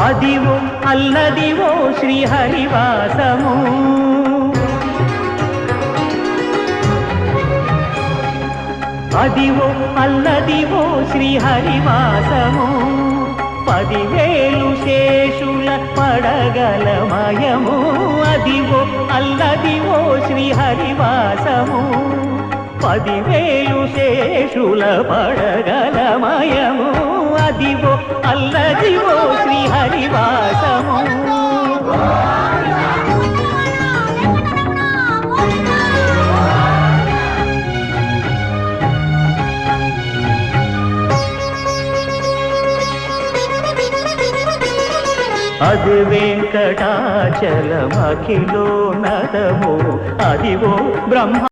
అదివో అల్లదివో శ్రీహరివాసము అదివో అల్లదివో శ్రీహరివాసము 10,000 శేషుల పడగలమయము అదివో అల్లదివో శ్రీహరివాసము 10,000 శేషుల పడగలమయము అదివో అల్లదివో శ్రీహరివాసము అది వెంకటాచలమఖిలో నదము అదివో బ్రహ్మ